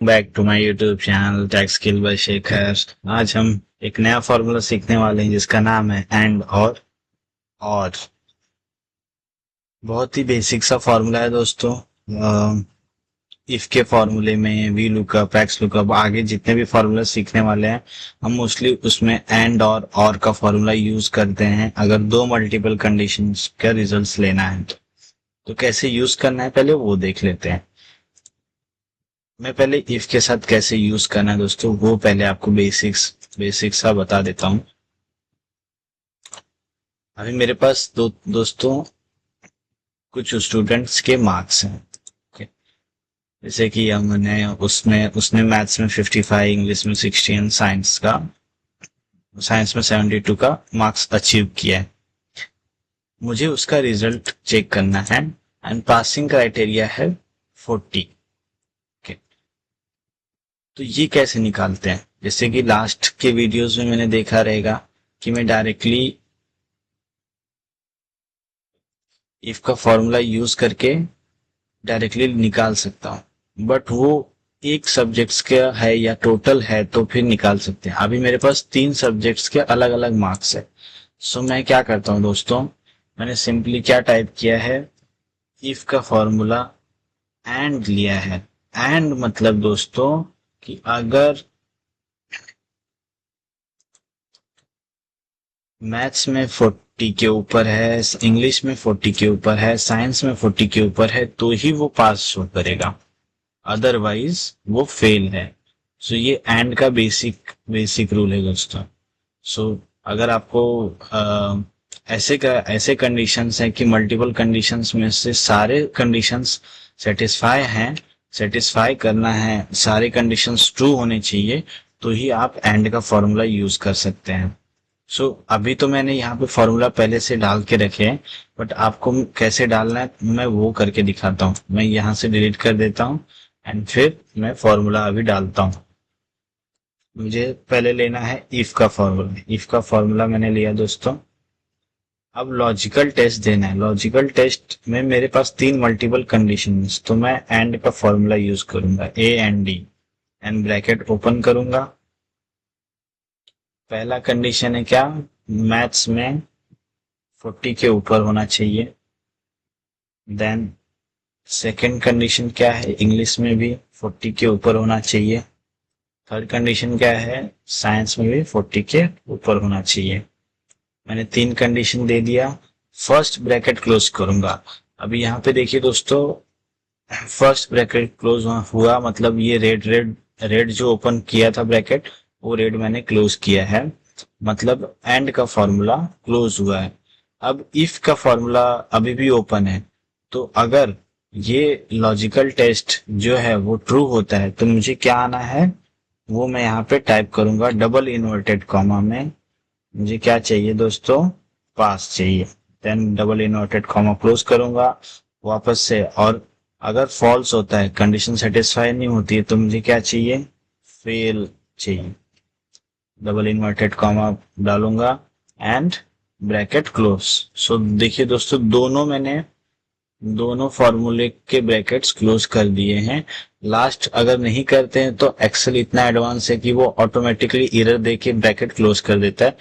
Back to my YouTube channel tax skill by Shekhar. आज हम एक नया फॉर्मूला सीखने वाले हैं जिसका नाम है एंड और बहुत ही बेसिक सा फॉर्मूला है दोस्तों। इफ के फॉर्मूले में वी लुकअप एक्स लुकअप आगे जितने भी फॉर्मूला सीखने वाले हैं हम मोस्टली उसमें एंड और का फॉर्मूला यूज करते हैं अगर दो मल्टीपल कंडीशंस का रिजल्ट्स लेना है तो कैसे यूज करना है पहले वो देख लेते हैं। मैं पहले इफ के साथ कैसे यूज करना है दोस्तों वो पहले आपको बेसिक्स सा बता देता हूँ। अभी मेरे पास दोस्तों कुछ स्टूडेंट्स के मार्क्स हैं। ओके, जैसे कि हमने उसमें उसने मैथ्स में 55, इंग्लिश में 60 साइंस में 72 का मार्क्स अचीव किया है। मुझे उसका रिजल्ट चेक करना है एंड पासिंग क्राइटेरिया है 40। ओके, तो ये कैसे निकालते हैं? जैसे कि लास्ट के वीडियोस में मैंने देखा रहेगा कि मैं डायरेक्टली इफ का फॉर्मूला यूज करके डायरेक्टली निकाल सकता हूँ, बट वो एक सब्जेक्ट्स का है या टोटल है तो फिर निकाल सकते हैं। अभी मेरे पास 3 सब्जेक्ट्स के अलग अलग मार्क्स है। सो मैं क्या करता हूँ दोस्तों, मैंने सिंपली क्या टाइप किया है, इफ का फॉर्मूला एंड लिया है। एंड मतलब दोस्तों कि अगर मैथ्स में 40 के ऊपर है, इंग्लिश में 40 के ऊपर है, साइंस में 40 के ऊपर है तो ही वो पास शो करेगा, अदरवाइज वो फेल है। सो ये एंड का बेसिक रूल है दोस्तों। सो अगर आपको ऐसे कंडीशंस हैं कि मल्टीपल कंडीशंस में से सारे कंडीशंस सेटिस्फाई हैं, सेटिस्फाई करना है, सारे कंडीशंस ट्रू होने चाहिए तो ही आप एंड का फॉर्मूला यूज कर सकते हैं। अभी तो मैंने यहाँ पे फॉर्मूला पहले से डाल के रखे हैं, बट आपको कैसे डालना है मैं वो करके दिखाता हूँ। मैं यहाँ से डिलीट कर देता हूँ एंड फिर मैं फॉर्मूला अभी डालता हूँ। मुझे पहले लेना है इफ का फॉर्मूला। इफ का फॉर्मूला मैंने लिया दोस्तों। अब लॉजिकल टेस्ट देना है। लॉजिकल टेस्ट में मेरे पास 3 मल्टीपल कंडीशन, तो मैं एंड का फॉर्मूला यूज करूंगा, A and D, and bracket open करूंगा। पहला कंडीशन है क्या, मैथ्स में 40 के ऊपर होना चाहिए। देन सेकंड कंडीशन क्या है, इंग्लिश में भी 40 के ऊपर होना चाहिए। थर्ड कंडीशन क्या है, साइंस में भी 40 के ऊपर होना चाहिए। मैंने 3 कंडीशन दे दिया। फर्स्ट ब्रैकेट क्लोज करूंगा। अभी यहाँ पे देखिए दोस्तों, फर्स्ट ब्रैकेट क्लोज हुआ मतलब ये रेड रेड रेड जो ओपन किया था ब्रैकेट वो रेड मैंने क्लोज किया है, मतलब एंड का फॉर्मूला क्लोज हुआ है। अब इफ का फॉर्मूला अभी भी ओपन है, तो अगर ये लॉजिकल टेस्ट जो है वो ट्रू होता है तो मुझे क्या आना है वो मैं यहाँ पे टाइप करूंगा डबल इन्वर्टेड कॉमा में। मुझे क्या चाहिए दोस्तों, पास चाहिए। Then double inverted comma close करूंगा वापस से। और अगर फॉल्स होता है, कंडीशन सेटिस्फाई नहीं होती है, तो मुझे क्या चाहिए, फेल चाहिए। डबल इन्वर्टेड कॉमा डालूंगा एंड ब्रैकेट क्लोज। सो देखिए दोस्तों, दोनों फॉर्मूले के ब्रैकेट्स क्लोज कर दिए हैं। लास्ट अगर नहीं करते हैं तो एक्सेल इतना एडवांस है कि वो ऑटोमेटिकली एरर देके ब्रैकेट क्लोज कर देता है।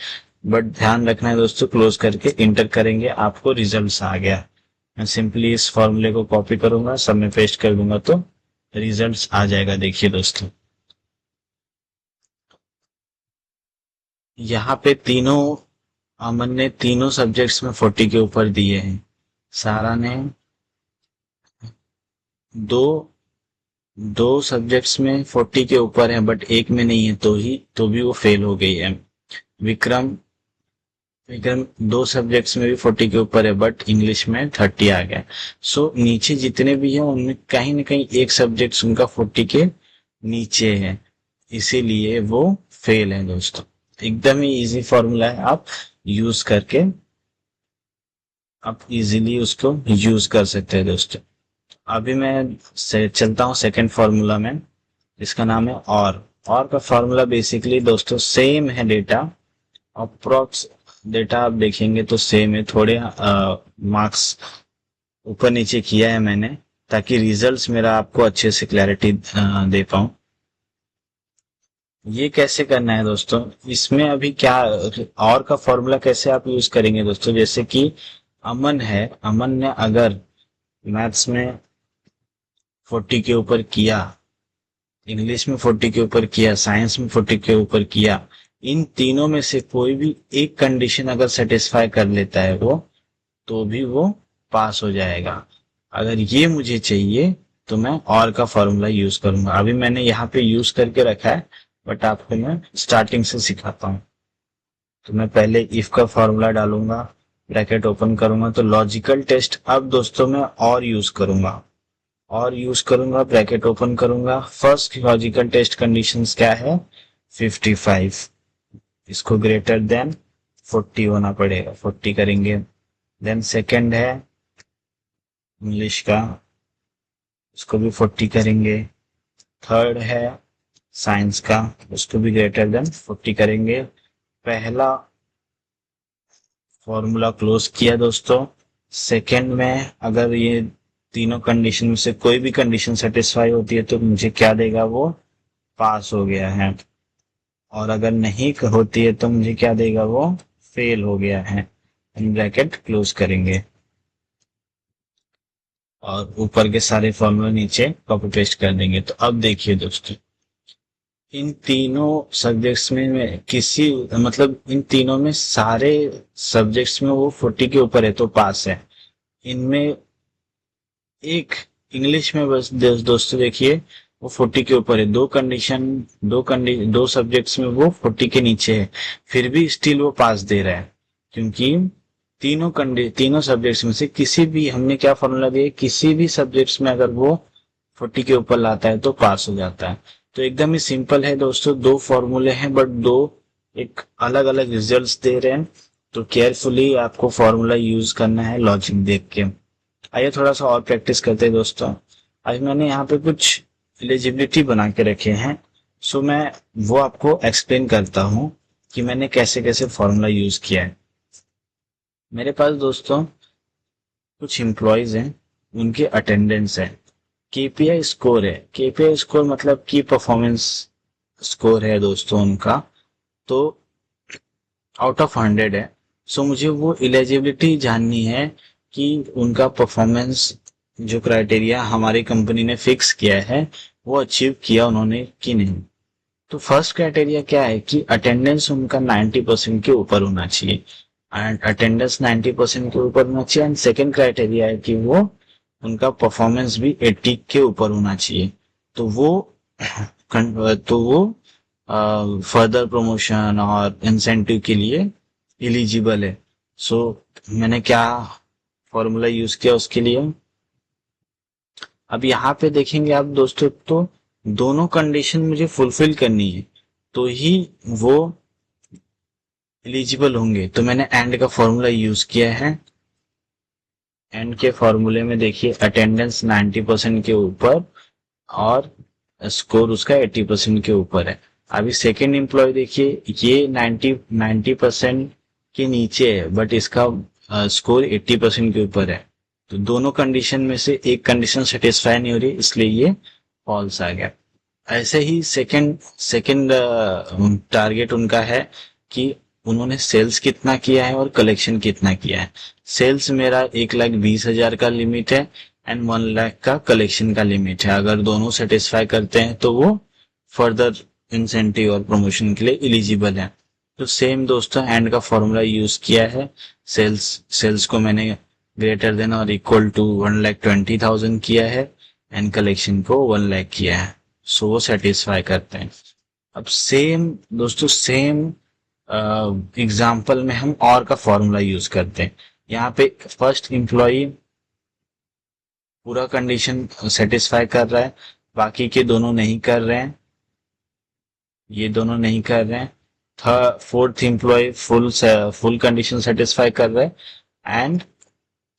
बट ध्यान रखना है दोस्तों, क्लोज करके इंटर करेंगे आपको रिजल्ट्स आ गया। मैं सिंपली इस फॉर्मूले को कॉपी करूंगा, सब में पेस्ट कर दूंगा तो रिजल्ट्स आ जाएगा। देखिए दोस्तों, यहाँ पे तीनों अमन ने तीनों सब्जेक्ट्स में 40 के ऊपर दिए हैं। सारा ने दो दो सब्जेक्ट्स में 40 के ऊपर है बट एक में नहीं है तो भी वो फेल हो गई है। विक्रम विक्रम 2 सब्जेक्ट्स में भी 40 के ऊपर है बट इंग्लिश में 30 आ गया। नीचे जितने भी हैं उनमें कहीं ना कहीं एक सब्जेक्ट उनका 40 के नीचे है, इसीलिए वो फेल है दोस्तों। एकदम ही इजी फॉर्मूला है, आप यूज करके आप इजीली उसको यूज कर सकते हैं दोस्तों। अभी मैं चलता हूँ सेकंड फॉर्मूला में, जिसका नाम है और का फॉर्मूला बेसिकली दोस्तों सेम है। डेटा अप्रोक्स डेटा आप देखेंगे तो सेम है, थोड़े मार्क्स ऊपर नीचे किया है मैंने ताकि रिजल्ट्स मेरा आपको अच्छे से क्लैरिटी दे पाऊं। ये कैसे करना है दोस्तों, इसमें अभी क्या और का फॉर्मूला कैसे आप यूज करेंगे दोस्तों, जैसे कि अमन है, अमन ने अगर मैथ्स में 40 के ऊपर किया, इंग्लिश में 40 के ऊपर किया, साइंस में 40 के ऊपर किया, इन तीनों में से कोई भी एक कंडीशन अगर सेटिस्फाई कर लेता है वो, तो भी वो पास हो जाएगा। अगर ये मुझे चाहिए तो मैं और का फॉर्मूला यूज करूंगा। अभी मैंने यहाँ पे यूज करके रखा है, बट आपको मैं स्टार्टिंग से सिखाता हूँ। तो मैं पहले इफ का फॉर्मूला डालूंगा, ब्रैकेट ओपन करूंगा, तो लॉजिकल टेस्ट अब दोस्तों मैं और यूज करूंगा, और यूज करूंगा, ब्रैकेट ओपन करूंगा। फर्स्ट लॉजिकल टेस्ट कंडीशंस क्या है, 55, इसको ग्रेटर देन 40 होना पड़ेगा, 40 करेंगे। देन सेकंड है इंग्लिश का, उसको भी 40 करेंगे। थर्ड है साइंस का, उसको भी ग्रेटर देन 40 करेंगे। पहला फॉर्मूला क्लोज किया दोस्तों। सेकंड में अगर ये तीनों कंडीशन में से कोई भी कंडीशन सेटिस्फाई होती है तो मुझे क्या देगा, वो पास हो गया है। और अगर नहीं होती है तो मुझे क्या देगा, वो फेल हो गया है। ब्रैकेट क्लोज करेंगे और ऊपर के सारे फॉर्मूला नीचे कॉपी पेस्ट कर देंगे। तो अब देखिए दोस्तों, इन तीनों सब्जेक्ट्स में किसी मतलब इन तीनों में सारे सब्जेक्ट्स में वो 40 के ऊपर है तो पास है। इनमें एक इंग्लिश में बस दोस्तों देखिए, वो 40 के ऊपर है। दो सब्जेक्ट्स में वो 40 के नीचे है, फिर भी स्टिल वो पास दे रहा है, क्योंकि तीनों सब्जेक्ट्स में से किसी भी, हमने क्या फॉर्मूला दिया, किसी भी सब्जेक्ट्स में अगर वो 40 के ऊपर लाता है तो पास हो जाता है। तो एकदम ही सिंपल है दोस्तों, दो फॉर्मूले हैं बट दो एक अलग अलग रिजल्ट्स दे रहे हैं। तो केयरफुली आपको फॉर्मूला यूज करना है लॉजिक देख के। आइए थोड़ा सा और प्रैक्टिस करते हैं दोस्तों। आज मैंने यहाँ पे कुछ एलिजिबिलिटी बना के रखे हैं, सो मैं वो आपको एक्सप्लेन करता हूँ कि मैंने कैसे कैसे फॉर्मूला यूज किया है। मेरे पास दोस्तों कुछ एम्प्लॉयज हैं, उनके अटेंडेंस है, केपीआई स्कोर है। केपीआई स्कोर मतलब की परफॉर्मेंस स्कोर है दोस्तों उनका, तो आउट ऑफ 100 है। सो मुझे वो एलिजिबिलिटी जाननी है कि उनका परफॉर्मेंस जो क्राइटेरिया हमारी कंपनी ने फिक्स किया है वो अचीव किया उन्होंने कि नहीं। तो फर्स्ट क्राइटेरिया क्या है कि अटेंडेंस उनका 90% के ऊपर होना चाहिए, एंड अटेंडेंस 90% के ऊपर होना चाहिए। एंड सेकेंड क्राइटेरिया है कि वो उनका परफॉर्मेंस भी 80 के ऊपर होना चाहिए। तो वो तो वो फर्दर प्रमोशन और इंसेंटिव के लिए एलिजिबल है। सो मैंने क्या फॉर्मूला यूज किया उसके लिए, अब यहाँ पे देखेंगे आप दोस्तों, तो दोनों कंडीशन मुझे फुलफिल करनी है तो ही वो एलिजिबल होंगे। तो मैंने एंड का फॉर्मूला यूज किया है। एंड के फॉर्मूले में देखिए अटेंडेंस 90% के ऊपर और स्कोर उसका 80% के ऊपर है। अभी सेकेंड एम्प्लॉय देखिए, ये 90% के नीचे है बट इसका स्कोर 80% के ऊपर है। तो दोनों कंडीशन में से एक कंडीशन सेटिस्फाई नहीं हो रही, इसलिए ये फॉल्स आ गया। ऐसे ही सेकंड सेकंड टारगेट उनका है कि उन्होंने सेल्स कितना किया है और कलेक्शन कितना किया है। सेल्स मेरा 1,20,000 का लिमिट है एंड 1 लाख का कलेक्शन का लिमिट है। अगर दोनों सेटिस्फाई करते हैं तो वो फर्दर इंसेंटिव और प्रमोशन के लिए एलिजिबल है। तो सेम दोस्तों एंड का फॉर्मूला यूज किया है। सेल्स को मैंने ग्रेटर देन और इक्वल टू 1,20,000 किया है एंड कलेक्शन को 1 लाख किया है। सो वो सेटिस्फाई करते हैं। अब सेम दोस्तों सेम एग्जाम्पल में हम और का फॉर्मूला यूज करते हैं। यहाँ पे फर्स्ट एम्प्लॉय पूरा कंडीशन सेटिस्फाई कर रहा है, बाकी के दोनों नहीं कर रहे हैं, ये दोनों नहीं कर रहे हैं। Fourth employ full condition satisfy कर रहा है एंड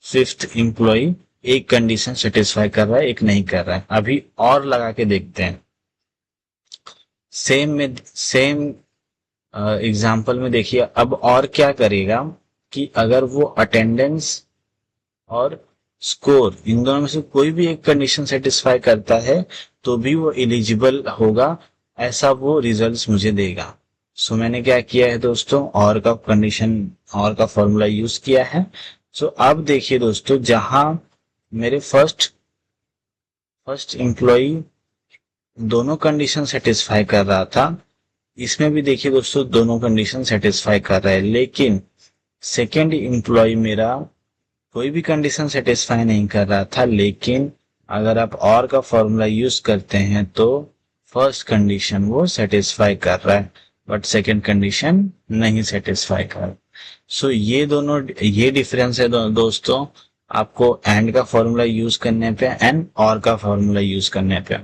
फिफ्थ एम्प्लॉय एक कंडीशन सेटिस्फाई कर रहा है, एक नहीं कर रहा है। अभी और लगा के देखते हैं। सेम एग्जाम्पल में देखिए अब और क्या करेगा कि अगर वो अटेंडेंस और स्कोर इन दोनों में से कोई भी एक कंडीशन सेटिस्फाई करता है तो भी वो एलिजिबल होगा ऐसा वो रिजल्ट्स मुझे देगा। सो मैंने क्या किया है दोस्तों, और का फॉर्मूला यूज किया है। सो अब देखिए दोस्तों, जहां मेरे फर्स्ट एम्प्लॉय दोनों कंडीशन सेटिस्फाई कर रहा था, इसमें भी देखिए दोस्तों दोनों कंडीशन सेटिस्फाई कर रहा है, लेकिन सेकेंड एम्प्लॉय मेरा कोई भी कंडीशन सेटिस्फाई नहीं कर रहा था। लेकिन अगर आप और का फॉर्मूला यूज करते हैं तो फर्स्ट कंडीशन वो सेटिस्फाई कर रहा है, बट सेकंड कंडीशन नहीं सेटिस्फाई कर रहा। सो ये डिफरेंस है दोस्तों, आपको एंड का फॉर्मूला यूज करने पे एंड और का फॉर्मूला यूज करने पे।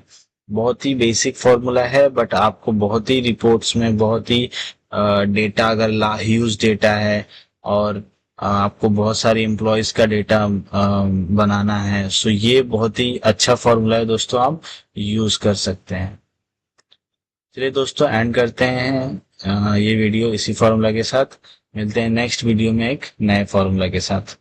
बहुत ही बेसिक फॉर्मूला है, बट आपको बहुत ही रिपोर्ट्स में बहुत ही डेटा, अगर ह्यूज डेटा है और आपको बहुत सारे एम्प्लॉयज का डेटा बनाना है, सो ये बहुत ही अच्छा फॉर्मूला है दोस्तों, आप यूज कर सकते हैं। चलिए दोस्तों, एंड करते हैं ये वीडियो इसी फॉर्मूला के साथ। मिलते हैं नेक्स्ट वीडियो में एक नए फॉर्मूला के साथ।